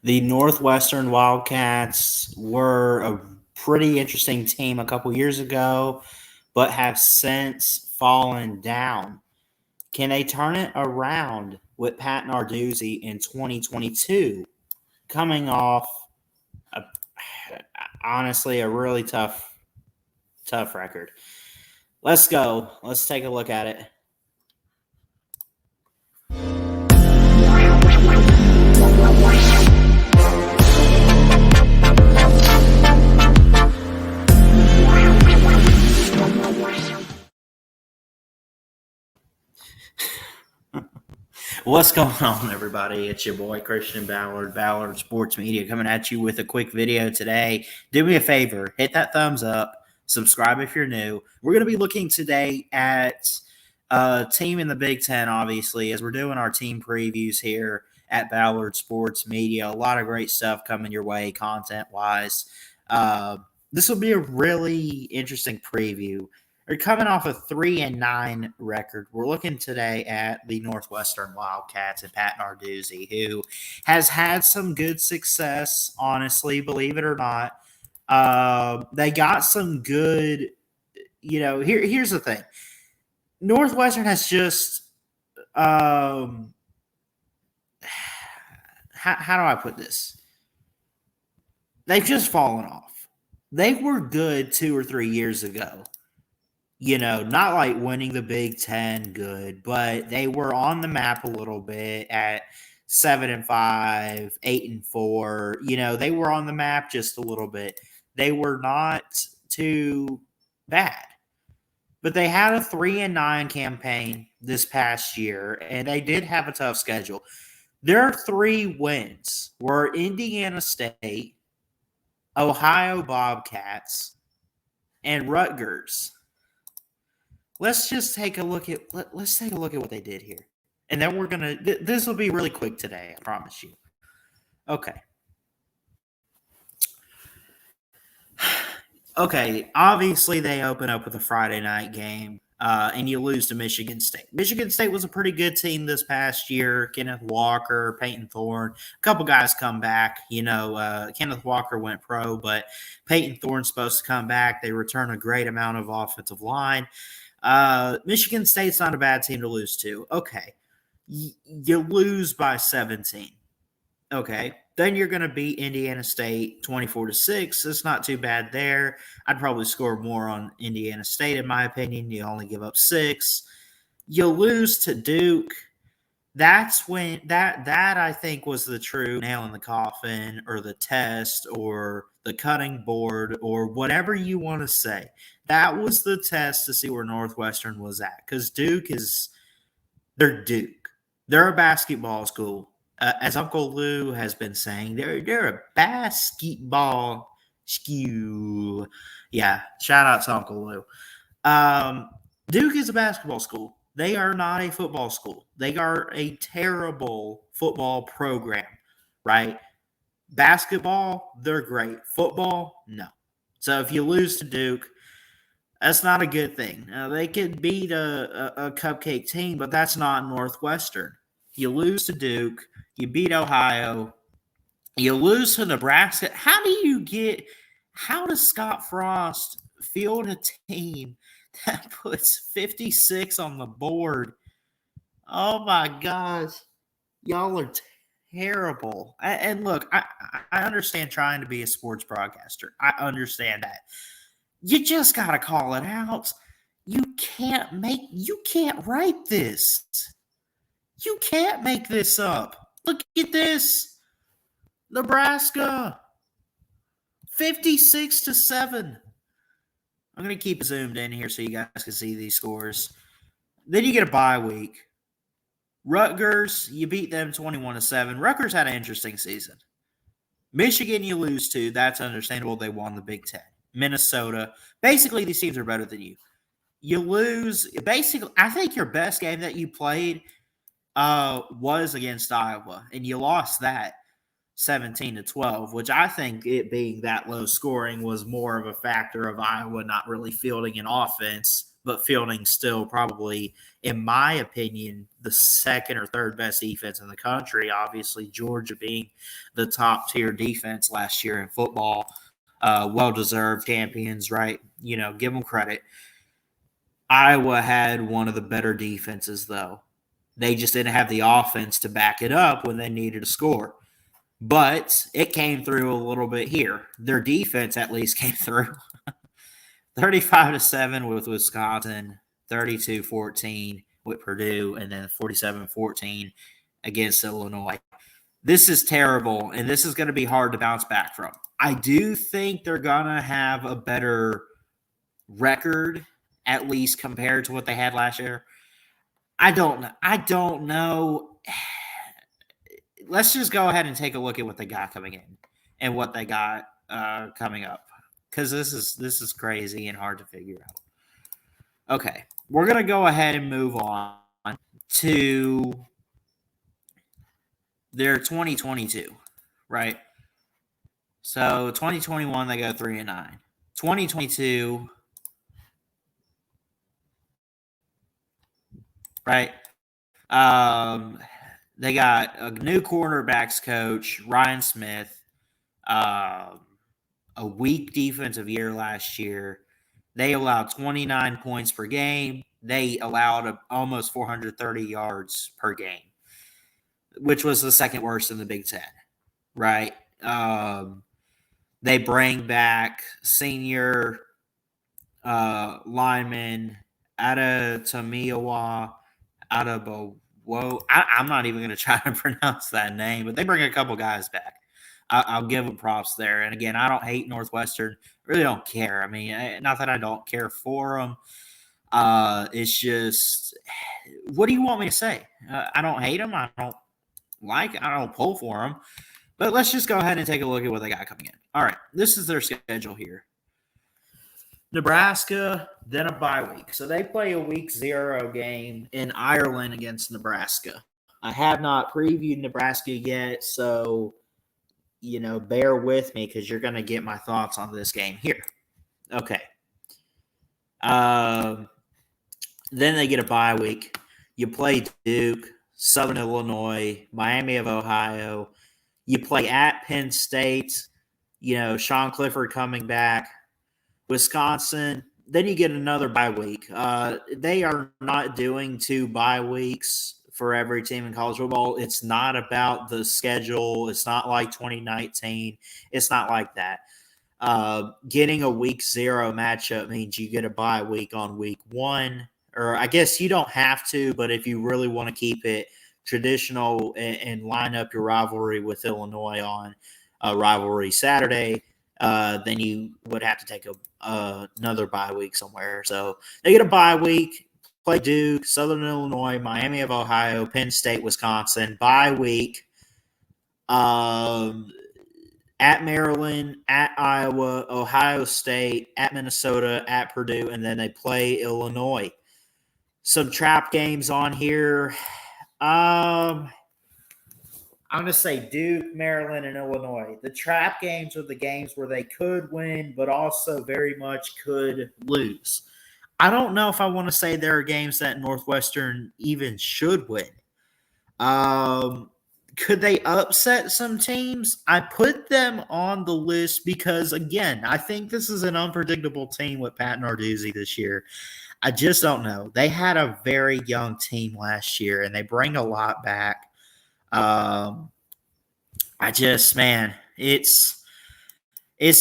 The Northwestern Wildcats were a pretty interesting team a couple years ago, but have since fallen down. Can they turn it around with Pat Narduzzi in 2022, coming off a, honestly a really tough record? Let's go. Let's take a look at it. What's going on, everybody? It's your boy Christian Ballard Sports Media, coming at you with a quick video today. Do me a favor, hit that thumbs up, subscribe if you're new. We're going to be looking today at a team in the Big Ten, obviously, as we're doing our team previews here at Ballard Sports Media. A lot of great stuff coming your way, content-wise. This will be a really interesting preview. They're coming off a 3-9 record. We're looking today at the Northwestern Wildcats and Pat Narduzzi, who has had some good success, honestly, believe it or not. They got some good, here's the thing. Northwestern has just, how do I put this? They've just fallen off. They were good 2 or 3 years ago. Not like winning the Big Ten good, but they were on the map a little bit at 7-5, 8-4. They were on the map just a little bit. They were not too bad, but they had a 3-9 campaign this past year, and they did have a tough schedule. Their 3 wins were Indiana State, Ohio Bobcats, and Rutgers. Let's just take a look at let's take a look at what they did here. And then we're going to this will be really quick today, I promise you. Okay. Okay, obviously they open up with a Friday night game, and you lose to Michigan State. Michigan State was a pretty good team this past year. Kenneth Walker, Peyton Thorne, a couple guys come back. Kenneth Walker went pro, but Peyton Thorne's supposed to come back. They return a great amount of offensive line. Michigan State's not a bad team to lose to. Okay. You lose by 17. Okay. Then you're going to beat Indiana State 24-6. That's not too bad there. I'd probably score more on Indiana State, in my opinion. You only give up 6. You lose to Duke. That's when that I think was the true nail in the coffin, or the test, or the cutting board, or whatever you want to say. That was the test to see where Northwestern was at, because they're Duke. They're a basketball school. As Uncle Lou has been saying, they're a basketball school. Yeah, shout out to Uncle Lou. Duke is a basketball school. They are not a football school. They are a terrible football program, right? Basketball, they're great. Football, no. So if you lose to Duke, that's not a good thing. Now, they could beat a cupcake team, but that's not Northwestern. You lose to Duke. You beat Ohio. You lose to Nebraska. How does Scott Frost field a team that puts 56 on the board? Oh, my gosh. Y'all are terrible. And look, I understand trying to be a sports broadcaster. I understand that. You just got to call it out. You can't write this. You can't make this up. Look at this. Nebraska. 56-7. I'm going to keep it zoomed in here so you guys can see these scores. Then you get a bye week. Rutgers, you beat them 21-7. Rutgers had an interesting season. Michigan, you lose to. That's understandable. They won the Big Ten. Minnesota. Basically, these teams are better than you. You lose. Basically, I think your best game that you played was against Iowa, and you lost that 17-12, which I think it being that low scoring was more of a factor of Iowa not really fielding an offense but fielding still probably, in my opinion, the second or third best defense in the country. Obviously, Georgia being the top tier defense last year in football, well deserved champions, right? Give them credit. Iowa had one of the better defenses, though. They just didn't have the offense to back it up when they needed a score. But it came through a little bit here. Their defense at least came through. 35-7 with Wisconsin, 32-14 with Purdue, and then 47-14 against Illinois. This is terrible, and this is going to be hard to bounce back from. I do think they're going to have a better record, at least compared to what they had last year. I don't know. Let's just go ahead and take a look at what they got coming in and what they got coming up, because this is crazy and hard to figure out. Okay, we're going to go ahead and move on to their 2022, right? So 2021, they go 3-9. 2022, right? They got a new cornerbacks coach, Ryan Smith, a weak defensive year last year. They allowed 29 points per game. They allowed almost 430 yards per game, which was the second worst in the Big Ten, right? They bring back senior lineman Adetomiwa Adebowo. I'm not even going to try to pronounce that name, but they bring a couple guys back. I'll give them props there. And again, I don't hate Northwestern. Really don't care. I mean, not that I don't care for them. It's just, what do you want me to say? I don't hate them. I don't pull for them. But let's just go ahead and take a look at what they got coming in. All right, this is their schedule here. Nebraska, then a bye week. So they play a week 0 game in Ireland against Nebraska. I have not previewed Nebraska yet, so bear with me because you're going to get my thoughts on this game here. Okay. Then they get a bye week. You play Duke, Southern Illinois, Miami of Ohio. You play at Penn State. Sean Clifford coming back. Wisconsin. Then you get another bye week. They are not doing 2 bye weeks for every team in college football. It's not about the schedule. It's not like 2019. It's not like that. Getting a week 0 matchup means you get a bye week on week 1. Or I guess you don't have to, but if you really want to keep it traditional and line up your rivalry with Illinois on a rivalry Saturday, then you would have to take another bye week somewhere. So they get a bye week. Play Duke, Southern Illinois, Miami of Ohio, Penn State, Wisconsin. Bye week at Maryland, at Iowa, Ohio State, at Minnesota, at Purdue, and then they play Illinois. Some trap games on here. I'm going to say Duke, Maryland, and Illinois. The trap games are the games where they could win, but also very much could lose. I don't know if I want to say there are games that Northwestern even should win. Could they upset some teams? I put them on the list because, again, I think this is an unpredictable team with Pat Narduzzi this year. I just don't know. They had a very young team last year, and they bring a lot back. It's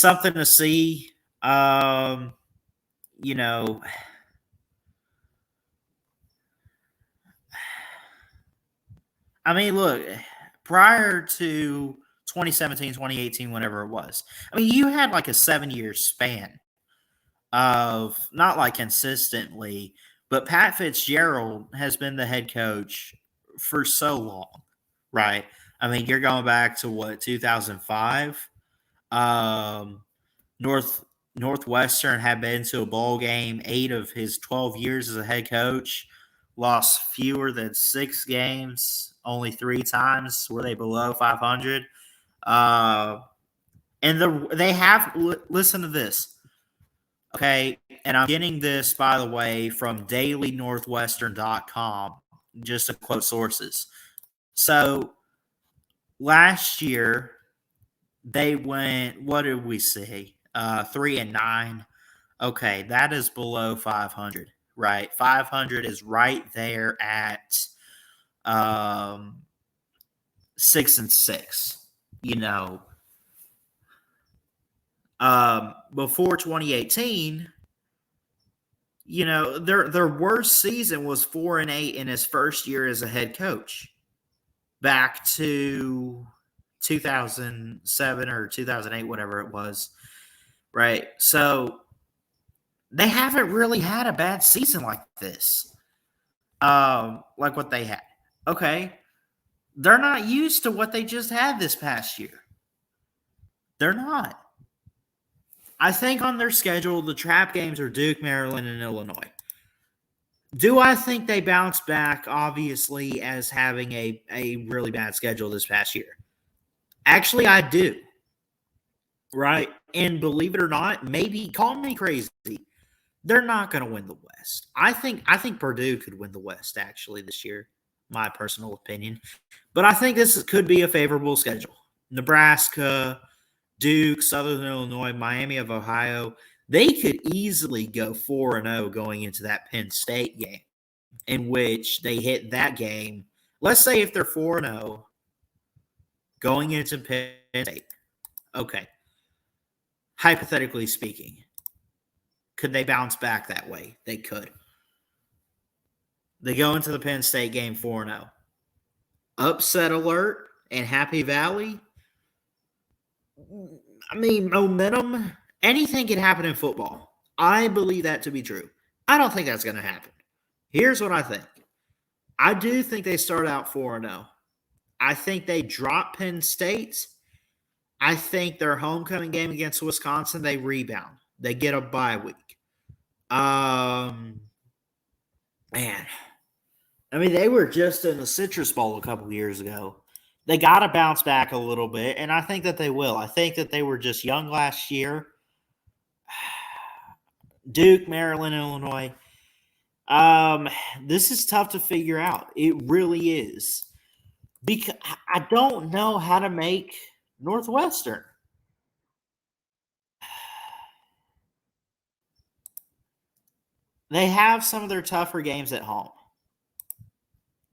something to see. I mean, look, prior to 2017, 2018, whenever it was, I mean, you had like a 7-year span of not like consistently, but Pat Fitzgerald has been the head coach for so long, right? I mean, you're going back to what, 2005? Northwestern had been to a bowl game 8 of his 12 years as a head coach, lost fewer than 6 games, only 3 times were they below 500. Listen to this. Okay, and I'm getting this, by the way, from dailynorthwestern.com, just to quote sources. So last year, they went, what did we see? 3-9. Okay, that is below 500, right? 500 is right there at 6-6. You know, before 2018, their worst season was 4-8 in his first year as a head coach, back to 2007 or 2008, whatever it was, right? So they haven't really had a bad season like this, like what they had. Okay, they're not used to what they just had this past year. They're not. I think on their schedule, the trap games are Duke, Maryland, and Illinois. Do I think they bounce back, obviously, as having a really bad schedule this past year? Actually, I do. Right? And believe it or not, maybe call me crazy. They're not going to win the West. I think Purdue could win the West, actually, this year, my personal opinion. But I think this could be a favorable schedule. Nebraska, Duke, Southern Illinois, Miami of Ohio, they could easily go 4-0 going into that Penn State game, in which they hit that game. Let's say if they're 4-0 going into Penn State. Okay. Hypothetically speaking, could they bounce back that way? They could. They go into the Penn State game 4-0. Upset alert and Happy Valley. I mean, momentum. Anything can happen in football. I believe that to be true. I don't think that's going to happen. Here's what I think. I do think they start out 4-0. I think they drop Penn State. I think their homecoming game against Wisconsin, they rebound. They get a bye week. Man. I mean, they were just in the Citrus Bowl a couple years ago. They got to bounce back a little bit, and I think that they will. I think that they were just young last year. Duke, Maryland, Illinois. This is tough to figure out. It really is. Because I don't know how to make Northwestern. They have some of their tougher games at home.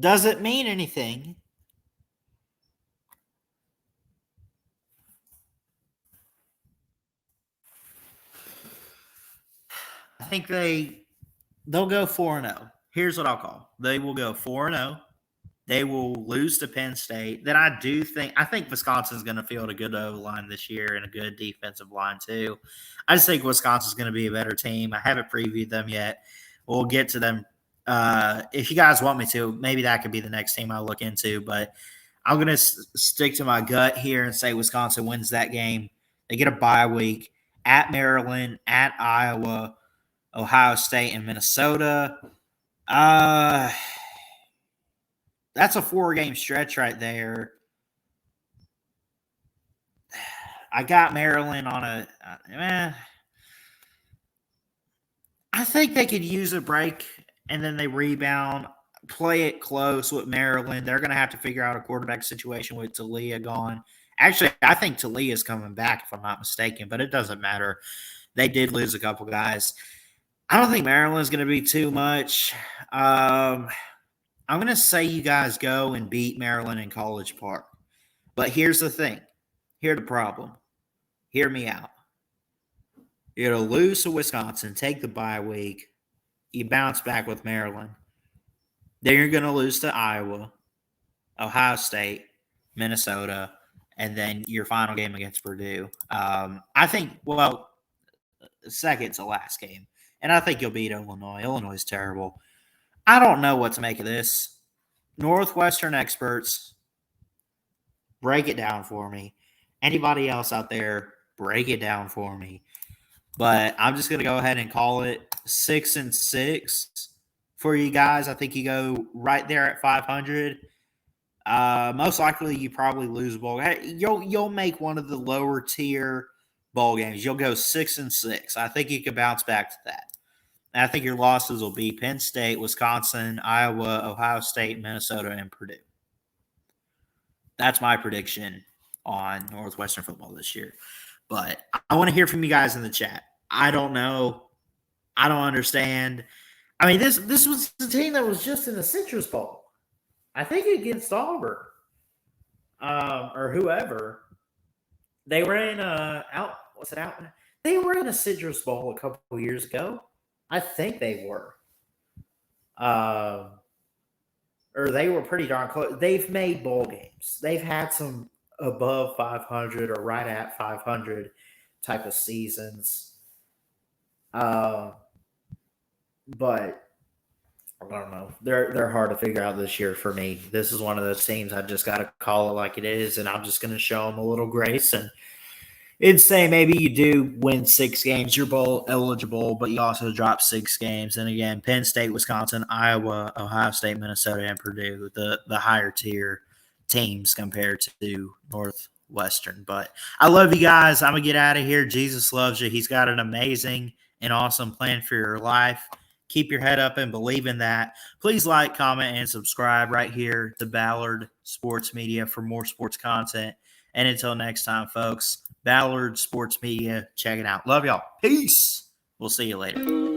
Does it mean anything? I think they'll go 4-0. Here's what I'll call. They will go 4-0. They will lose to Penn State. Then I think Wisconsin's going to field a good O-line this year and a good defensive line too. I just think Wisconsin's going to be a better team. I haven't previewed them yet. We'll get to them. If you guys want me to, maybe that could be the next team I look into. But I'm going to stick to my gut here and say Wisconsin wins that game. They get a bye week at Maryland, at Iowa, Ohio State, and Minnesota. That's a 4-game stretch right there. I got Maryland on I think they could use a break and then they rebound, play it close with Maryland. They're going to have to figure out a quarterback situation with Talia gone. Actually, I think Talia's coming back, if I'm not mistaken, but it doesn't matter. They did lose a couple guys. I don't think Maryland's going to be too much. I'm going to say you guys go and beat Maryland in College Park. But here's the thing. Here's the problem. Hear me out. You're going to lose to Wisconsin, take the bye week. You bounce back with Maryland. Then you're going to lose to Iowa, Ohio State, Minnesota, and then your final game against Purdue. I think, second to last game. And I think you'll beat Illinois. Illinois is terrible. I don't know what to make of this. Northwestern experts, break it down for me. Anybody else out there, break it down for me. But I'm just going to go ahead and call it 6-6 for you guys. I think you go right there at 500. Most likely, you probably lose a bowl. You'll make one of the lower tier bowl games. You'll go 6-6. I think you can bounce back to that. And I think your losses will be Penn State, Wisconsin, Iowa, Ohio State, Minnesota, and Purdue. That's my prediction on Northwestern football this year. But I want to hear from you guys in the chat. I don't know. I don't understand. I mean, this was the team that was just in the Citrus Bowl. I think against Auburn or whoever. They were in They were in a Citrus Bowl a couple of years ago. I think they were. Or they were pretty darn close. They've made bowl games. They've had some above 500 or right at 500 type of seasons. But I don't know. They're hard to figure out this year for me. This is one of those teams I just got to call it like it is, and I'm just going to show them a little grace and say maybe you do win 6 games, you're bowl eligible, but you also drop 6 games. And again, Penn State, Wisconsin, Iowa, Ohio State, Minnesota, and Purdue, the higher tier teams compared to Northwestern. But I love you guys. I'm going to get out of here. Jesus loves you. He's got an amazing and awesome plan for your life. Keep your head up and believe in that. Please like, comment, and subscribe right here to Ballard Sports Media for more sports content. And until next time, folks, Ballard Sports Media, check it out. Love y'all. Peace. We'll see you later.